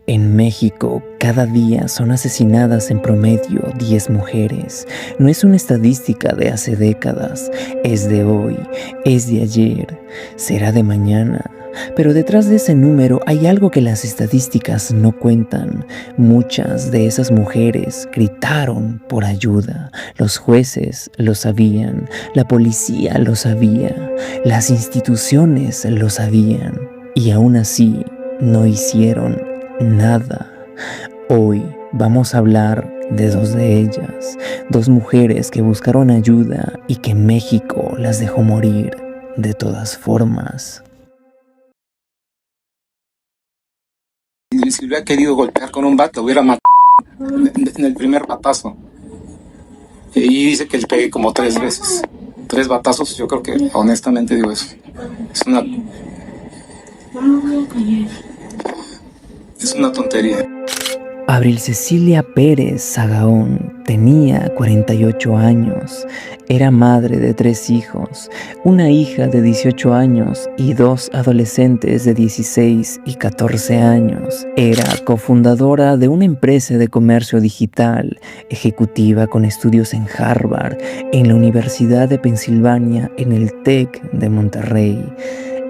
En México, cada día son asesinadas en promedio 10 mujeres. No es una estadística de hace décadas, es de hoy, es de ayer, será de mañana. Pero detrás de ese número hay algo que las estadísticas no cuentan. Muchas de esas mujeres gritaron por ayuda. Los jueces lo sabían, la policía lo sabía, las instituciones lo sabían. Y aún así no hicieron nada. Hoy vamos a hablar de dos de ellas, dos mujeres que buscaron ayuda y que México las dejó morir de todas formas. Si hubiera querido golpear con un bat, lo hubiera matado en el primer batazo. Y dice que le pegué como 3 veces. 3 batazos, yo creo que honestamente digo eso. Es una tontería. Abril Cecilia Pérez Sagaón tenía 48 años, era madre de 3 hijos, una hija de 18 años y 2 adolescentes de 16 y 14 años. Era cofundadora de una empresa de comercio digital, ejecutiva con estudios en Harvard, en la Universidad de Pensilvania, en el TEC de Monterrey.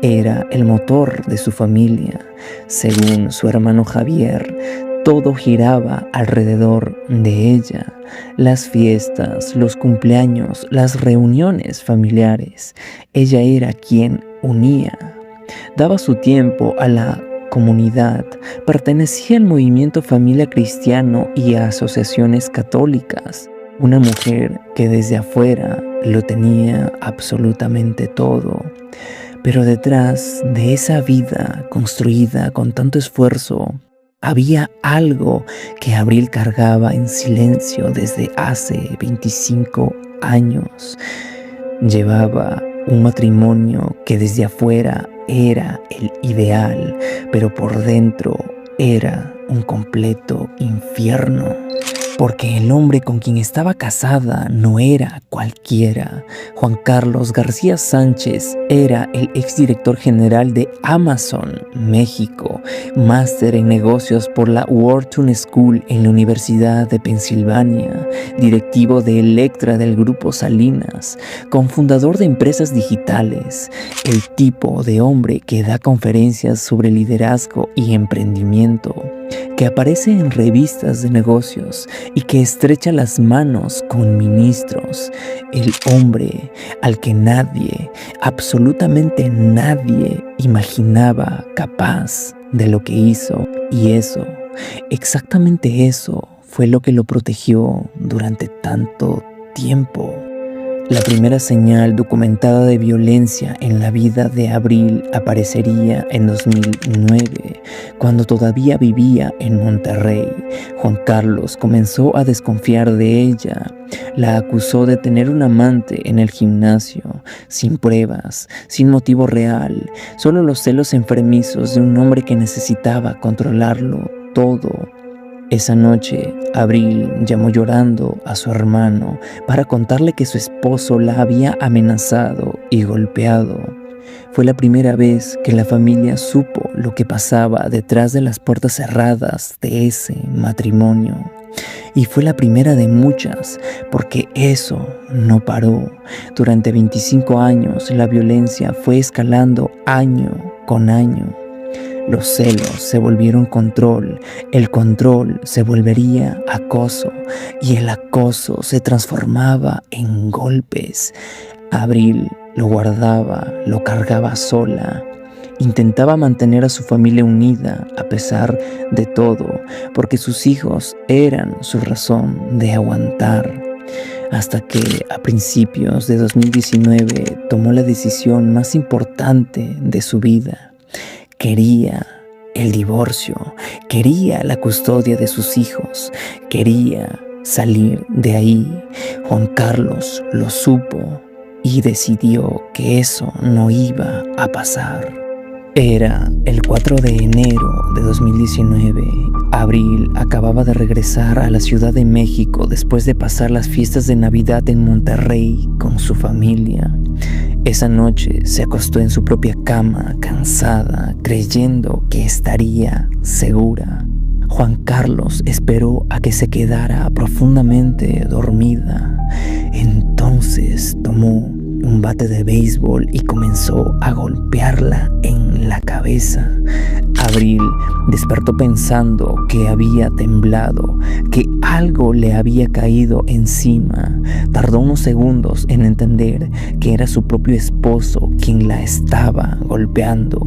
Era el motor de su familia. Según su hermano Javier, todo giraba alrededor de ella. Las fiestas, los cumpleaños, las reuniones familiares. Ella era quien unía. Daba su tiempo a la comunidad. Pertenecía al movimiento Familia Cristiano y a asociaciones católicas. Una mujer que desde afuera lo tenía absolutamente todo. Pero detrás de esa vida construida con tanto esfuerzo, había algo que Abril cargaba en silencio desde hace 25 años. Llevaba un matrimonio que desde afuera era el ideal, pero por dentro era un completo infierno. Porque el hombre con quien estaba casada no era cualquiera. Juan Carlos García Sánchez era el exdirector general de Amazon México, máster en negocios por la Wharton School en la Universidad de Pensilvania, directivo de Electra del Grupo Salinas, cofundador de empresas digitales, el tipo de hombre que da conferencias sobre liderazgo y emprendimiento, que aparece en revistas de negocios y que estrecha las manos con ministros, el hombre al que nadie, absolutamente nadie, imaginaba capaz de lo que hizo. Y eso, exactamente eso, fue lo que lo protegió durante tanto tiempo. La primera señal documentada de violencia en la vida de Abril aparecería en 2009, cuando todavía vivía en Monterrey. Juan Carlos comenzó a desconfiar de ella. La acusó de tener un amante en el gimnasio, sin pruebas, sin motivo real, solo los celos enfermizos de un hombre que necesitaba controlarlo todo. Esa noche, Abril llamó llorando a su hermano para contarle que su esposo la había amenazado y golpeado. Fue la primera vez que la familia supo lo que pasaba detrás de las puertas cerradas de ese matrimonio. Y fue la primera de muchas, porque eso no paró. Durante 25 años, la violencia fue escalando año con año. Los celos se volvieron control, el control se volvería acoso y el acoso se transformaba en golpes. Abril lo guardaba, lo cargaba sola. Intentaba mantener a su familia unida a pesar de todo, porque sus hijos eran su razón de aguantar. Hasta que a principios de 2019 tomó la decisión más importante de su vida. Quería el divorcio, quería la custodia de sus hijos, quería salir de ahí. Juan Carlos lo supo y decidió que eso no iba a pasar. Era el 4 de enero de 2019. Abril acababa de regresar a la Ciudad de México después de pasar las fiestas de Navidad en Monterrey con su familia. Esa noche se acostó en su propia cama, cansada, creyendo que estaría segura. Juan Carlos esperó a que se quedara profundamente dormida. Entonces tomó un bate de béisbol y comenzó a golpearla en la cabeza. Abril despertó pensando que había temblado, que algo le había caído encima. Tardó unos segundos en entender que era su propio esposo quien la estaba golpeando.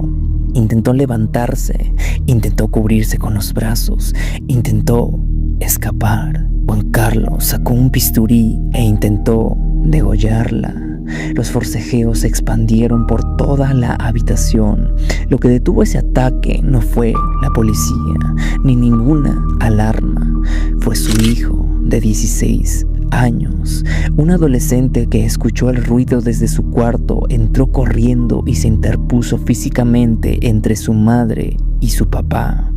Intentó levantarse, intentó cubrirse con los brazos, intentó escapar. Juan Carlos sacó un bisturí e intentó degollarla. Los forcejeos se expandieron por toda la habitación. Lo que detuvo ese ataque no fue la policía ni ninguna alarma. Fue su hijo de 16 años. Un adolescente que escuchó el ruido desde su cuarto entró corriendo y se interpuso físicamente entre su madre y su papá.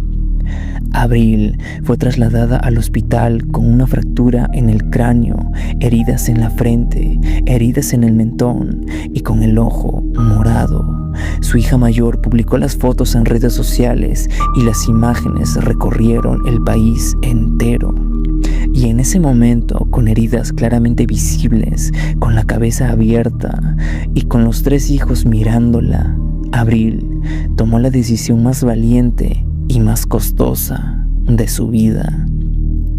Abril fue trasladada al hospital con una fractura en el cráneo, heridas en la frente, heridas en el mentón y con el ojo morado. Su hija mayor publicó las fotos en redes sociales y las imágenes recorrieron el país entero. Y en ese momento, con heridas claramente visibles, con la cabeza abierta y con los 3 hijos mirándola, Abril tomó la decisión más valiente y más costosa de su vida.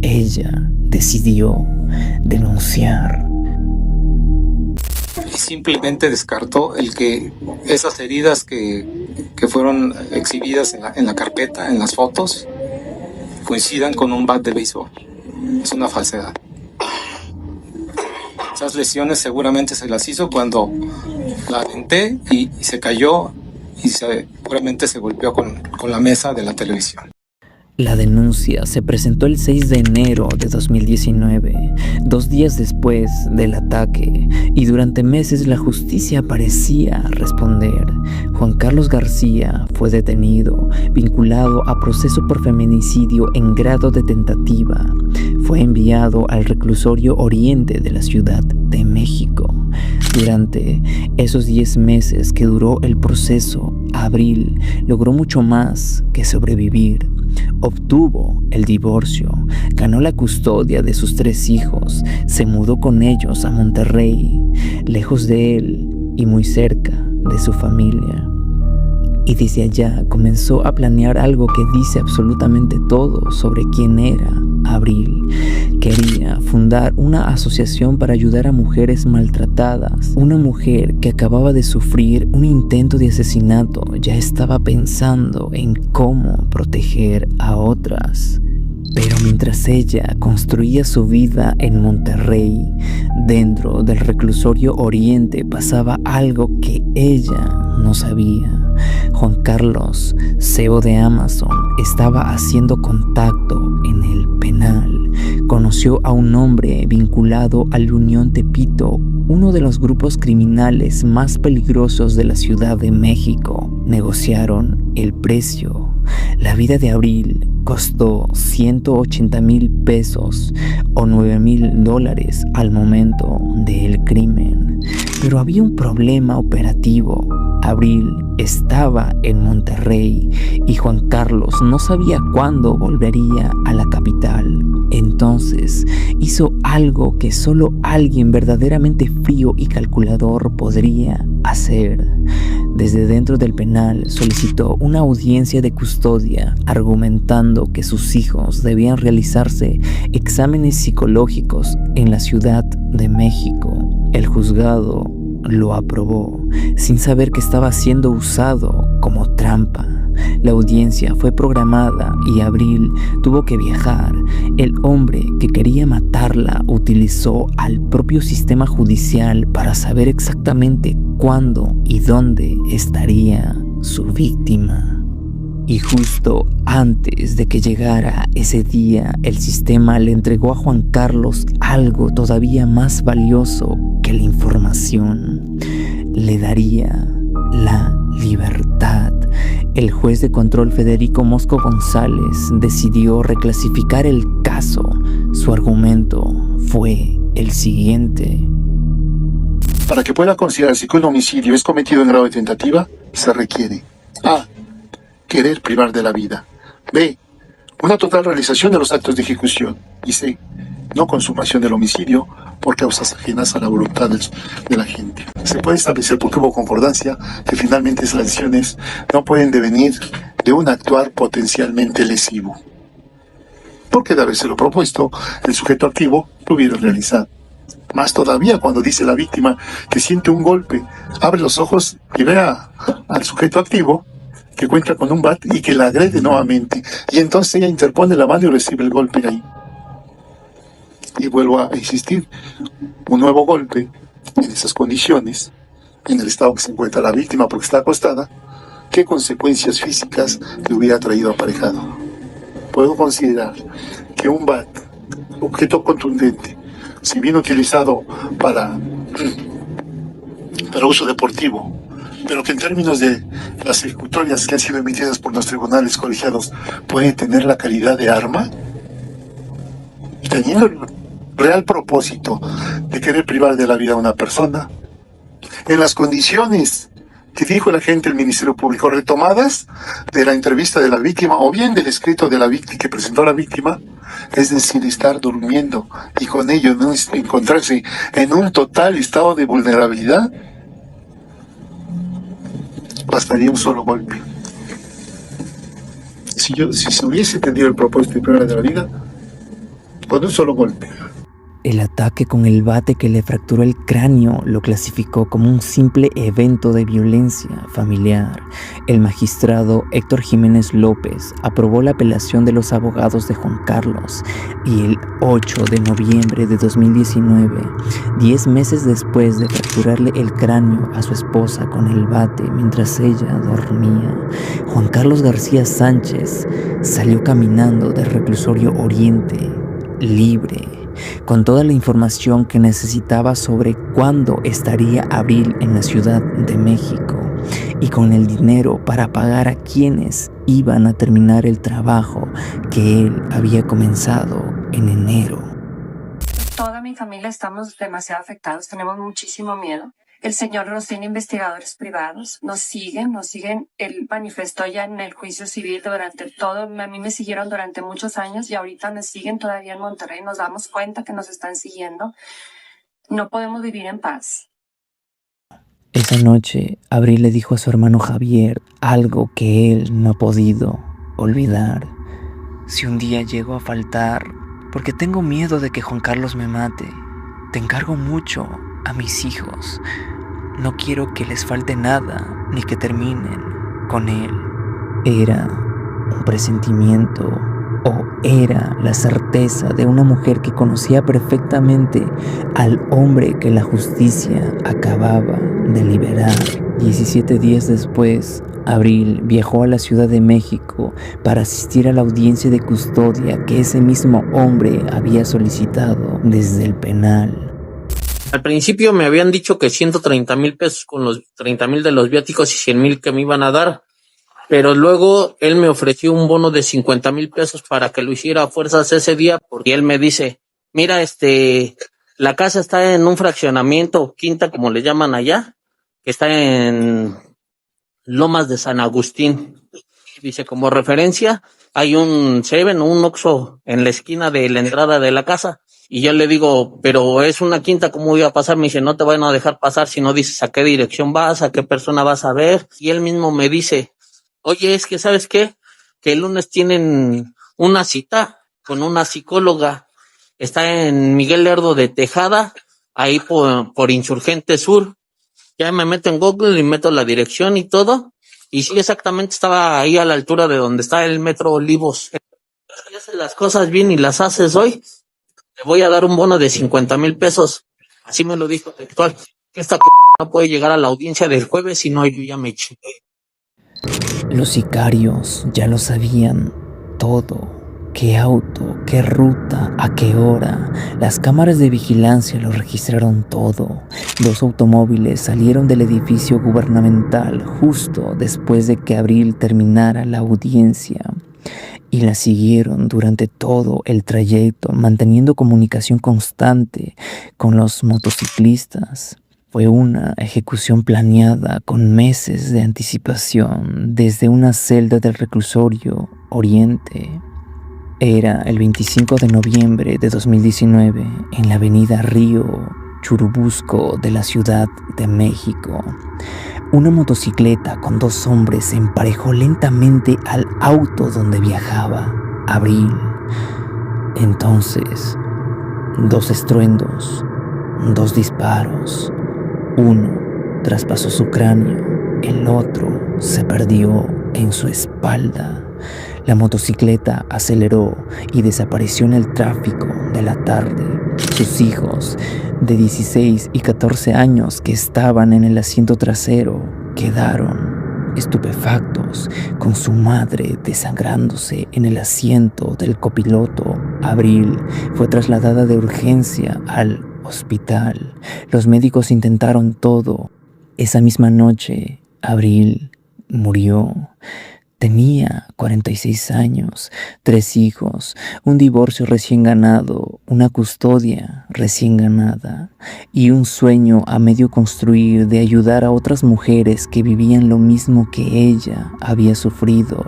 Ella decidió denunciar. Y simplemente descartó el que esas heridas que fueron exhibidas en la carpeta, en las fotos, coincidan con un bat de béisbol. Es una falsedad. Esas lesiones seguramente se las hizo cuando la aventé y se cayó y seguramente se golpeó con la mesa de la televisión. La denuncia se presentó el 6 de enero de 2019, 2 días después del ataque, y durante meses la justicia parecía responder. Juan Carlos García fue detenido, vinculado a proceso por feminicidio en grado de tentativa. Fue enviado al reclusorio Oriente de la Ciudad de México. Durante esos 10 meses que duró el proceso, Abril logró mucho más que sobrevivir. Obtuvo el divorcio, ganó la custodia de sus 3 hijos, se mudó con ellos a Monterrey, lejos de él y muy cerca de su familia. Y desde allá comenzó a planear algo que dice absolutamente todo sobre quién era Abril. Quería fundar una asociación para ayudar a mujeres maltratadas. Una mujer que acababa de sufrir un intento de asesinato ya estaba pensando en cómo proteger a otras. Pero mientras ella construía su vida en Monterrey, dentro del reclusorio Oriente pasaba algo que ella no sabía. Juan Carlos, CEO de Amazon, estaba haciendo contacto en el penal. Conoció a un hombre vinculado al Unión Tepito, uno de los grupos criminales más peligrosos de la Ciudad de México. Negociaron el precio. La vida de Abril costó 180,000 pesos o $9,000 al momento del crimen. Pero había un problema operativo. Abril estaba en Monterrey y Juan Carlos no sabía cuándo volvería a la capital. Entonces hizo algo que solo alguien verdaderamente frío y calculador podría hacer. Desde dentro del penal solicitó una audiencia de custodia, argumentando que sus hijos debían realizarse exámenes psicológicos en la Ciudad de México. El juzgado lo aprobó, sin saber que estaba siendo usado como trampa. La audiencia fue programada y Abril tuvo que viajar. El hombre que quería matarla utilizó al propio sistema judicial para saber exactamente cuándo y dónde estaría su víctima. Y justo antes de que llegara ese día, el sistema le entregó a Juan Carlos algo todavía más valioso que la información. Le daría la libertad. El juez de control Federico Mosco González decidió reclasificar el caso. Su argumento fue el siguiente. Para que pueda considerarse que un homicidio es cometido en grado de tentativa, se requiere: A. Querer privar de la vida. B. Una total realización de los actos de ejecución. Y C. No consumación del homicidio por causas ajenas a la voluntad de la gente. Se puede establecer, porque hubo concordancia, que finalmente esas lesiones no pueden devenir de un actuar potencialmente lesivo, porque de habérselo propuesto, el sujeto activo lo hubiera realizado. Más todavía cuando dice la víctima que siente un golpe, abre los ojos y ve al sujeto activo que cuenta con un bat y que la agrede nuevamente. Y entonces ella interpone la mano y recibe el golpe ahí. Y vuelvo a insistir, un nuevo golpe en esas condiciones, en el estado que se encuentra la víctima porque está acostada, ¿qué consecuencias físicas le hubiera traído aparejado? Puedo considerar que un bat, objeto contundente, si bien utilizado para uso deportivo, pero que en términos de las ejecutorias que han sido emitidas por los tribunales colegiados puede tener la calidad de arma, tenía el real propósito de querer privar de la vida a una persona, en las condiciones que dijo el agente del Ministerio Público, retomadas de la entrevista de la víctima o bien del escrito de la víctima que presentó la víctima, es decir, estar durmiendo y con ello no encontrarse en un total estado de vulnerabilidad, bastaría un solo golpe. Si se hubiese entendido el propósito primero de la vida, con un solo golpe. El ataque con el bate que le fracturó el cráneo lo clasificó como un simple evento de violencia familiar. El magistrado Héctor Jiménez López aprobó la apelación de los abogados de Juan Carlos y el 8 de noviembre de 2019, 10 meses después de fracturarle el cráneo a su esposa con el bate mientras ella dormía, Juan Carlos García Sánchez salió caminando del reclusorio Oriente, libre, con toda la información que necesitaba sobre cuándo estaría Abril en la Ciudad de México y con el dinero para pagar a quienes iban a terminar el trabajo que él había comenzado en enero. Toda mi familia estamos demasiado afectados, tenemos muchísimo miedo. El señor nos tiene investigadores privados, nos siguen. Él manifestó ya en el juicio civil durante todo, a mí me siguieron durante muchos años y ahorita me siguen todavía en Monterrey. Nos damos cuenta que nos están siguiendo. No podemos vivir en paz. Esa noche, Abril le dijo a su hermano Javier algo que él no ha podido olvidar. Si un día llego a faltar, porque tengo miedo de que Juan Carlos me mate, te encargo mucho a mis hijos. No quiero que les falte nada ni que terminen con él. Era un presentimiento o era la certeza de una mujer que conocía perfectamente al hombre que la justicia acababa de liberar. 17 días después, Abril viajó a la Ciudad de México para asistir a la audiencia de custodia que ese mismo hombre había solicitado desde el penal. Al principio me habían dicho que 130,000 pesos con los 30,000 de los viáticos y 100,000 que me iban a dar, pero luego él me ofreció un bono de 50,000 pesos para que lo hiciera a fuerzas ese día, porque él me dice, mira, la casa está en un fraccionamiento, quinta como le llaman allá, que está en Lomas de San Agustín. Dice, como referencia, hay un Seven o un Oxxo en la esquina de la entrada de la casa. Y yo le digo, pero es una quinta, ¿cómo voy a pasar? Me dice, no te van a dejar pasar si no dices a qué dirección vas, a qué persona vas a ver. Y él mismo me dice, oye, es que ¿sabes qué? Que el lunes tienen una cita con una psicóloga. Está en Miguel Lerdo de Tejada, ahí por Insurgente Sur. Ya me meto en Google y meto la dirección y todo. Y sí, exactamente estaba ahí a la altura de donde está el Metro Olivos. Si haces las cosas bien y las haces hoy, te voy a dar un bono de 50,000 pesos. Así me lo dijo textual. Esta no puede llegar a la audiencia del jueves, si no, yo ya me eché. Los sicarios ya lo sabían todo. ¿Qué auto? ¿Qué ruta? ¿A qué hora? Las cámaras de vigilancia lo registraron todo. 2 automóviles salieron del edificio gubernamental justo después de que Abril terminara la audiencia y la siguieron durante todo el trayecto, manteniendo comunicación constante con los motociclistas. Fue una ejecución planeada con meses de anticipación desde una celda del reclusorio Oriente. Era el 25 de noviembre de 2019 en la avenida Río Churubusco de la Ciudad de México. Una motocicleta con dos hombres se emparejó lentamente al auto donde viajaba Abril. Entonces, dos estruendos, dos disparos. Uno traspasó su cráneo, el otro se perdió en su espalda. La motocicleta aceleró y desapareció en el tráfico de la tarde. Sus hijos, de 16 y 14 años que estaban en el asiento trasero, quedaron estupefactos con su madre desangrándose en el asiento del copiloto. Abril fue trasladada de urgencia al hospital. Los médicos intentaron todo. Esa misma noche, Abril murió. Tenía 46 años, 3 hijos, un divorcio recién ganado, una custodia recién ganada y un sueño a medio construir de ayudar a otras mujeres que vivían lo mismo que ella había sufrido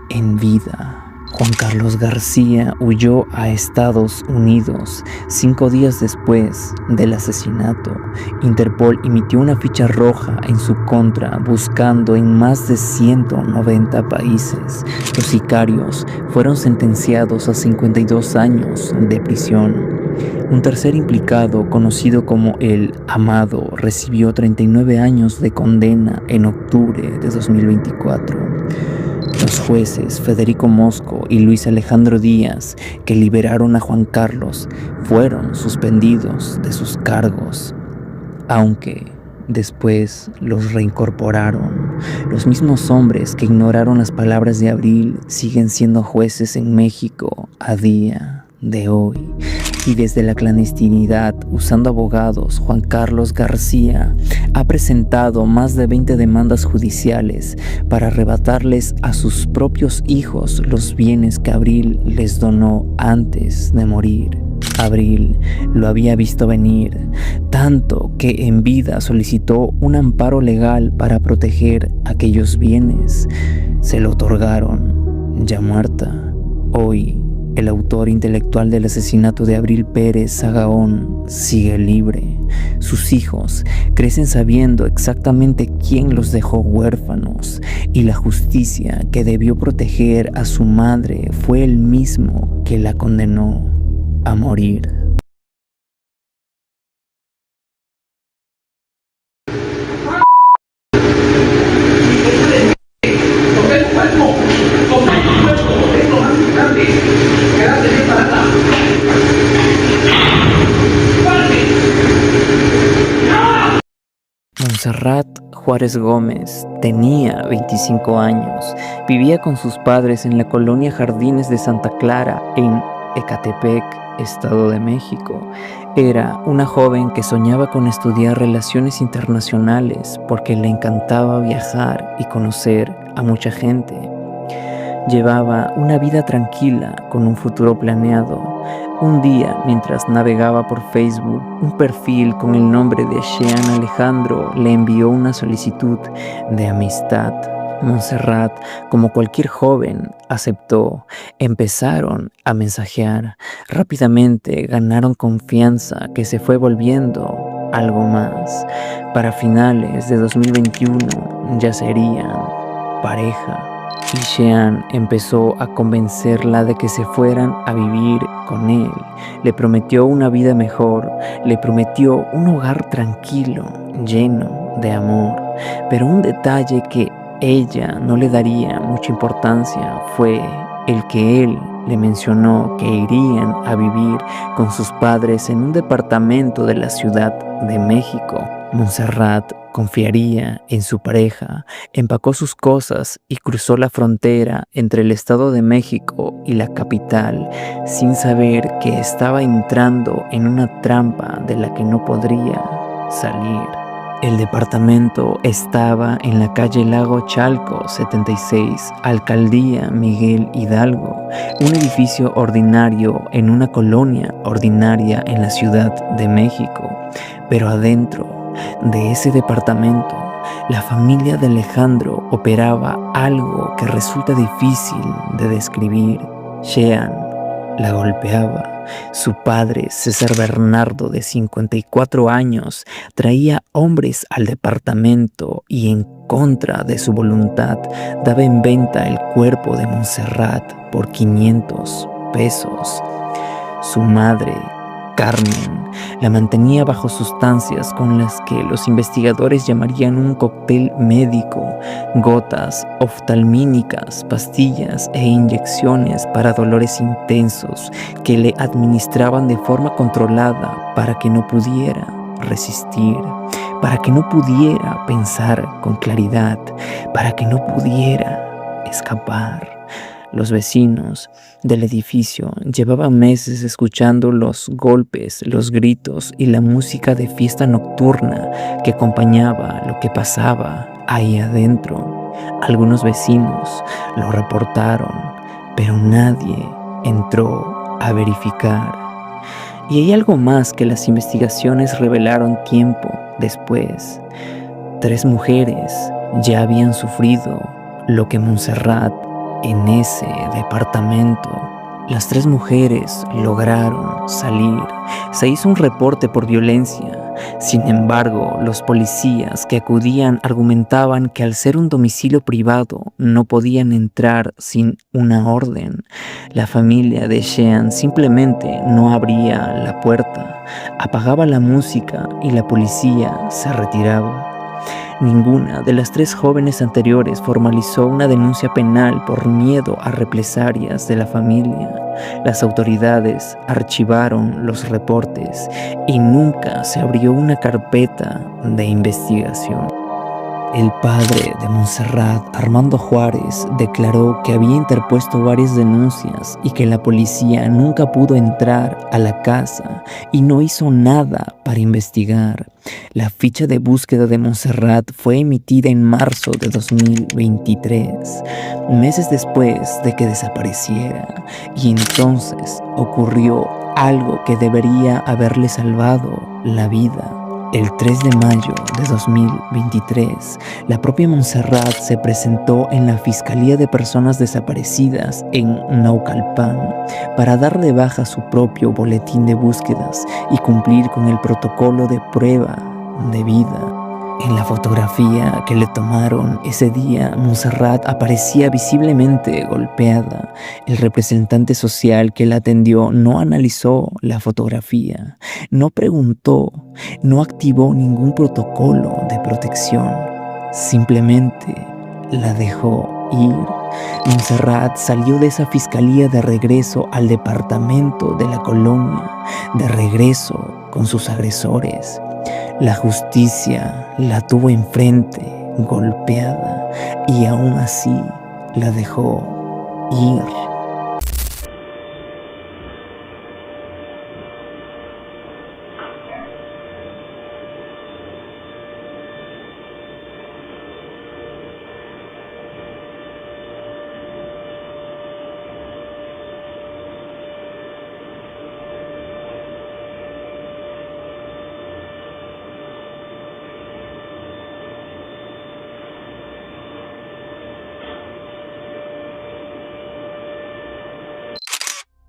en vida. Juan Carlos García huyó a Estados Unidos 5 días después del asesinato. Interpol emitió una ficha roja en su contra, buscando en más de 190 países. Los sicarios fueron sentenciados a 52 años de prisión. Un tercer implicado, conocido como el Amado, recibió 39 años de condena en octubre de 2024. Los jueces Federico Mosco y Luis Alejandro Díaz, que liberaron a Juan Carlos, fueron suspendidos de sus cargos, aunque después los reincorporaron. Los mismos hombres que ignoraron las palabras de Abril siguen siendo jueces en México a día de hoy. Y desde la clandestinidad, usando abogados, Juan Carlos García ha presentado más de 20 demandas judiciales para arrebatarles a sus propios hijos los bienes que Abril les donó antes de morir. Abril lo había visto venir, tanto que en vida solicitó un amparo legal para proteger aquellos bienes. Se lo otorgaron, ya muerta. Hoy, el autor intelectual del asesinato de Abril Pérez Sagaón sigue libre. Sus hijos crecen sabiendo exactamente quién los dejó huérfanos, y la justicia que debió proteger a su madre fue el mismo que la condenó a morir. Montserrat Juárez Gómez tenía 25 años. Vivía con sus padres en la colonia Jardines de Santa Clara, en Ecatepec, Estado de México. Era una joven que soñaba con estudiar relaciones internacionales porque le encantaba viajar y conocer a mucha gente. Llevaba una vida tranquila con un futuro planeado. Un día, mientras navegaba por Facebook, un perfil con el nombre de Shean Alejandro le envió una solicitud de amistad. Montserrat, como cualquier joven, aceptó. Empezaron a mensajear. Rápidamente ganaron confianza que se fue volviendo algo más. Para finales de 2021 ya serían pareja. Y Shean empezó a convencerla de que se fueran a vivir con él. Le prometió una vida mejor, le prometió un hogar tranquilo, lleno de amor. Pero un detalle que ella no le daría mucha importancia fue el que él le mencionó que irían a vivir con sus padres en un departamento de la Ciudad de México. Montserrat confiaría en su pareja, empacó sus cosas y cruzó la frontera entre el Estado de México y la capital, sin saber que estaba entrando en una trampa de la que no podría salir. El departamento estaba en la calle Lago Chalco 76, Alcaldía Miguel Hidalgo, un edificio ordinario en una colonia ordinaria en la Ciudad de México. Pero adentro de ese departamento, la familia de Alejandro operaba algo que resulta difícil de describir. Shean la golpeaba. Su padre, César Bernardo, de 54 años, traía hombres al departamento y en contra de su voluntad daba en venta el cuerpo de Montserrat por 500 pesos. Su madre, Carmen, la mantenía bajo sustancias con las que los investigadores llamarían un cóctel médico: gotas oftalmínicas, pastillas e inyecciones para dolores intensos que le administraban de forma controlada para que no pudiera resistir, para que no pudiera pensar con claridad, para que no pudiera escapar. Los vecinos del edificio llevaban meses escuchando los golpes, los gritos y la música de fiesta nocturna que acompañaba lo que pasaba ahí adentro. Algunos vecinos lo reportaron, pero nadie entró a verificar. Y hay algo más que las investigaciones revelaron tiempo después. 3 mujeres ya habían sufrido lo que Montserrat en ese departamento. Las 3 mujeres lograron salir. Se hizo un reporte por violencia. Sin embargo, los policías que acudían argumentaban que al ser un domicilio privado no podían entrar sin una orden. La familia de Sheehan simplemente no abría la puerta, apagaba la música y la policía se retiraba. Ninguna de las 3 jóvenes anteriores formalizó una denuncia penal por miedo a represalias de la familia. Las autoridades archivaron los reportes y nunca se abrió una carpeta de investigación. El padre de Montserrat, Armando Juárez, declaró que había interpuesto varias denuncias y que la policía nunca pudo entrar a la casa y no hizo nada para investigar. La ficha de búsqueda de Montserrat fue emitida en marzo de 2023, meses después de que desapareciera, y entonces ocurrió algo que debería haberle salvado la vida. El 3 de mayo de 2023, la propia Montserrat se presentó en la Fiscalía de Personas Desaparecidas en Naucalpan para dar de baja su propio boletín de búsquedas y cumplir con el protocolo de prueba de vida. En la fotografía que le tomaron ese día, Montserrat aparecía visiblemente golpeada. El representante social que la atendió no analizó la fotografía, no preguntó, no activó ningún protocolo de protección. Simplemente la dejó ir. Montserrat salió de esa fiscalía de regreso al departamento de la colonia, de regreso con sus agresores. La justicia la tuvo enfrente, golpeada, y aún así la dejó ir.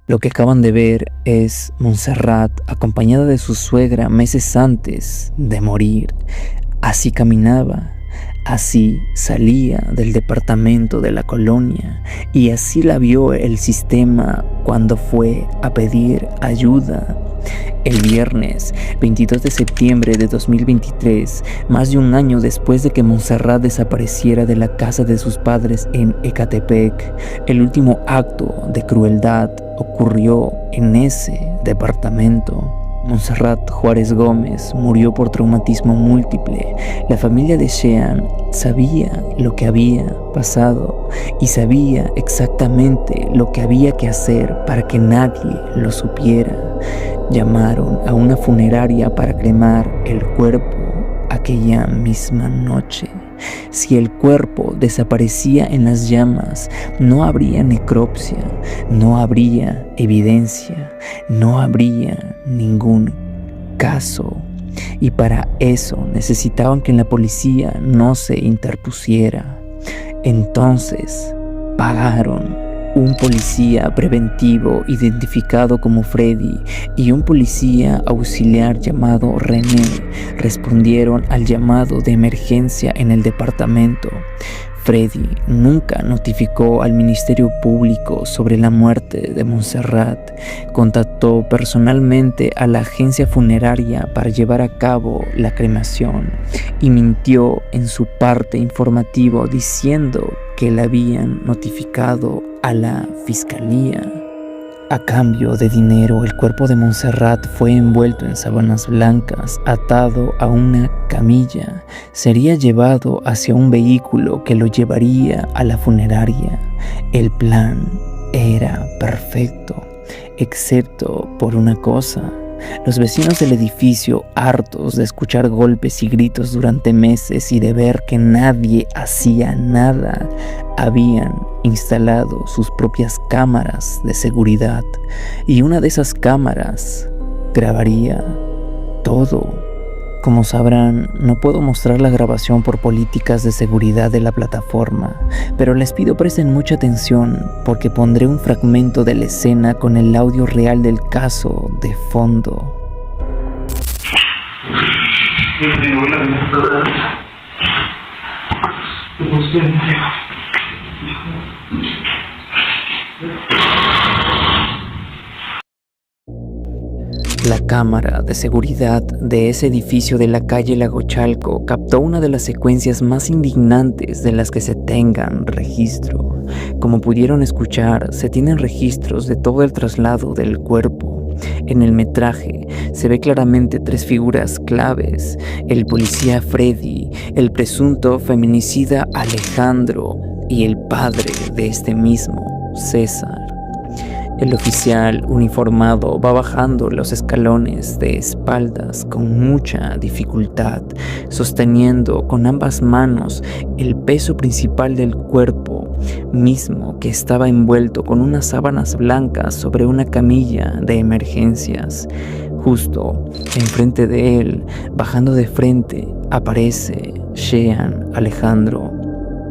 Lo que acaban de ver es Montserrat acompañada de su suegra meses antes de morir. Así caminaba, así salía del departamento de la colonia y así la vio el sistema cuando fue a pedir ayuda. El viernes 22 de septiembre de 2023, más de un año después de que Montserrat desapareciera de la casa de sus padres en Ecatepec, el último acto de crueldad ocurrió en ese departamento. Montserrat Juárez Gómez murió por traumatismo múltiple. La familia de Sheehan sabía lo que había pasado y sabía exactamente lo que había que hacer para que nadie lo supiera. Llamaron a una funeraria para cremar el cuerpo aquella misma noche. Si el cuerpo desaparecía en las llamas, no habría necropsia, no habría evidencia, no habría ningún caso. Y para eso necesitaban que la policía no se interpusiera. Entonces pagaron Un policía preventivo identificado como Freddy y un policía auxiliar llamado René respondieron al llamado de emergencia en el departamento. Freddy nunca notificó al Ministerio Público sobre la muerte de Montserrat. Contactó personalmente a la agencia funeraria para llevar a cabo la cremación y mintió en su parte informativo diciendo que le habían notificado a la fiscalía. A cambio de dinero, el cuerpo de Montserrat fue envuelto en sábanas blancas, atado a una camilla. Sería llevado hacia un vehículo que lo llevaría a la funeraria. El plan era perfecto, excepto por una cosa. Los vecinos del edificio, hartos de escuchar golpes y gritos durante meses y de ver que nadie hacía nada, habían instalado sus propias cámaras de seguridad, y una de esas cámaras grabaría todo. Como sabrán, no puedo mostrar la grabación por políticas de seguridad de la plataforma, pero les pido presten mucha atención porque pondré un fragmento de la escena con el audio real del caso de fondo. La cámara de seguridad de ese edificio de la calle Lagochalco captó una de las secuencias más indignantes de las que se tengan registro. Como pudieron escuchar, se tienen registros de todo el traslado del cuerpo. En el metraje se ve claramente tres figuras claves: el policía Freddy, el presunto feminicida Alejandro y el padre de este mismo, César. El oficial uniformado va bajando los escalones de espaldas con mucha dificultad, sosteniendo con ambas manos el peso principal del cuerpo, mismo que estaba envuelto con unas sábanas blancas sobre una camilla de emergencias. Justo enfrente de él, bajando de frente, aparece Shean Alejandro,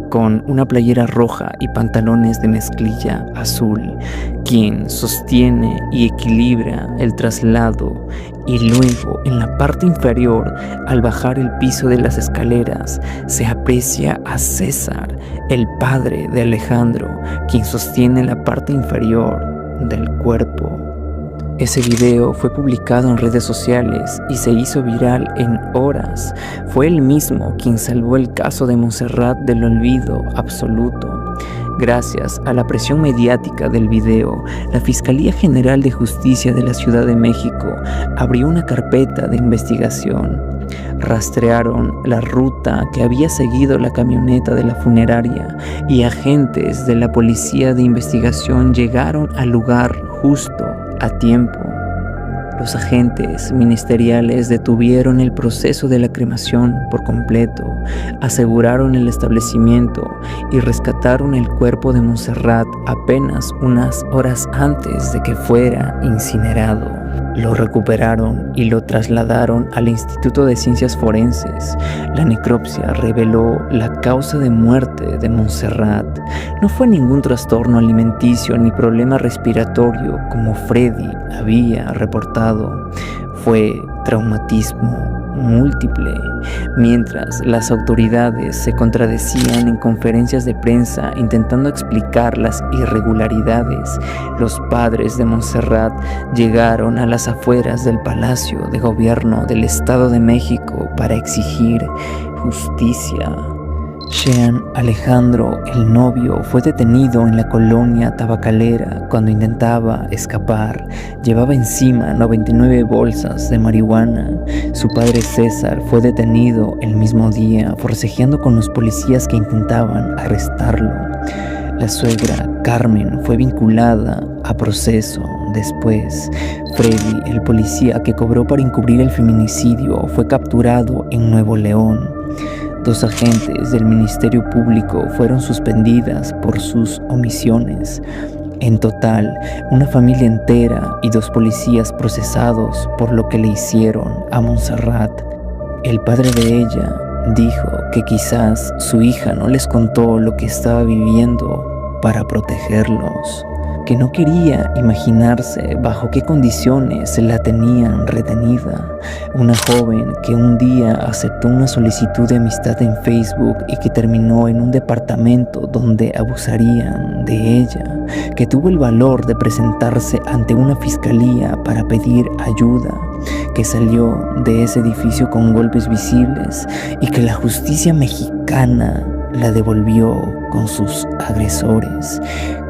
con una playera roja y pantalones de mezclilla azul, quien sostiene y equilibra el traslado, y luego en la parte inferior, al bajar el piso de las escaleras, se aprecia a César, el padre de Alejandro, quien sostiene la parte inferior del cuerpo. Ese video fue publicado en redes sociales y se hizo viral en horas. Fue él mismo quien salvó el caso de Montserrat del olvido absoluto. Gracias a la presión mediática del video, la Fiscalía General de Justicia de la Ciudad de México abrió una carpeta de investigación. Rastrearon la ruta que había seguido la camioneta de la funeraria y agentes de la Policía de Investigación llegaron al lugar justo a tiempo. Los agentes ministeriales detuvieron el proceso de la cremación por completo, aseguraron el establecimiento y rescataron el cuerpo de Montserrat apenas unas horas antes de que fuera incinerado. Lo recuperaron y lo trasladaron al Instituto de Ciencias Forenses. La necropsia reveló la causa de muerte de Montserrat. No fue ningún trastorno alimenticio ni problema respiratorio como Freddy había reportado. Fue traumatismo múltiple. Mientras las autoridades se contradecían en conferencias de prensa intentando explicar las irregularidades, los padres de Montserrat llegaron a las afueras del Palacio de Gobierno del Estado de México para exigir justicia. Shean Alejandro, el novio, fue detenido en la colonia tabacalera cuando intentaba escapar. Llevaba encima 99 bolsas de marihuana. Su padre César fue detenido el mismo día, forcejeando con los policías que intentaban arrestarlo. La suegra Carmen fue vinculada a proceso. Después, Freddy, el policía que cobró para encubrir el feminicidio, fue capturado en Nuevo León. 2 agentes del Ministerio Público fueron suspendidas por sus omisiones. En total, una familia entera y 2 policías procesados por lo que le hicieron a Montserrat. El padre de ella dijo que quizás su hija no les contó lo que estaba viviendo para protegerlos, que no quería imaginarse bajo qué condiciones la tenían retenida. Una joven que un día aceptó una solicitud de amistad en Facebook y que terminó en un departamento donde abusarían de ella, que tuvo el valor de presentarse ante una fiscalía para pedir ayuda, que salió de ese edificio con golpes visibles y que la justicia mexicana la devolvió con sus agresores,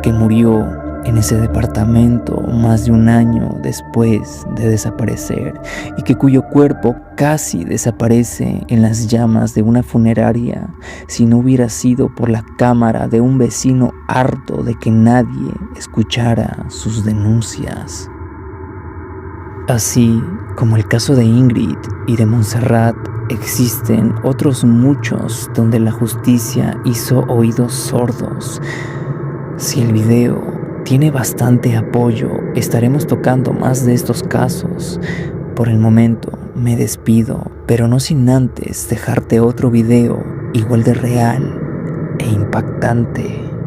que murió en ese departamento más de un año después de desaparecer y que cuyo cuerpo casi desaparece en las llamas de una funeraria si no hubiera sido por la cámara de un vecino harto de que nadie escuchara sus denuncias. Así como el caso de Ingrid y de Montserrat, existen otros muchos donde la justicia hizo oídos sordos. Si el video tiene bastante apoyo, estaremos tocando más de estos casos. Por el momento me despido, pero no sin antes dejarte otro video igual de real e impactante.